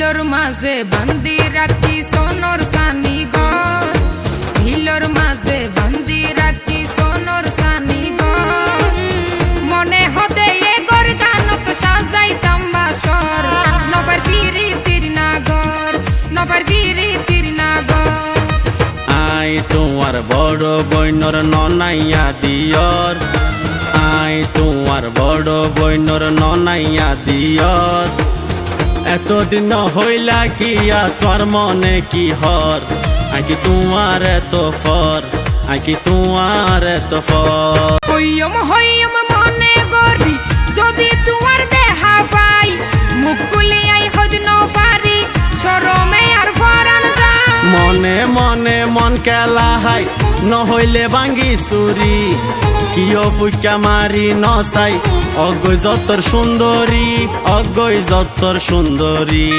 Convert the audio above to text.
হিলোর মাঝে বান্দি রাখি সোনর সানি ঘর, হিলোর মাঝে বান্দি রাখি সোনর সানি ঘর। মনে হতে এ গর গানক সাজাইতাম বাসর, নবার ফিরি তীর না ঘর, নবার ফিরি তীর না ঘর। আই তোমার বড় বইনর ননাইয়া দিয়র, আই তোমার বড় বইনর ননাইয়া দিয়র। এতদিন হইলা কিয়া তোর মনে কি হর, আকি তোমার এত ফর, আকি তোমার এত ফর। হইয়ম হইয়ম মনে গরি যদি তোমার দেহা পাই, মুখ কুলিয়াই হদ ন পারি শরমে আর ফরান যায়। মনে মনে মন কেলা হাই নহইলে ভাঙ্গি চুরি, কিয় ফুকা মারি নচাই অগৈ যতর সুন্দরী, অগৈ যতর সুন্দরী।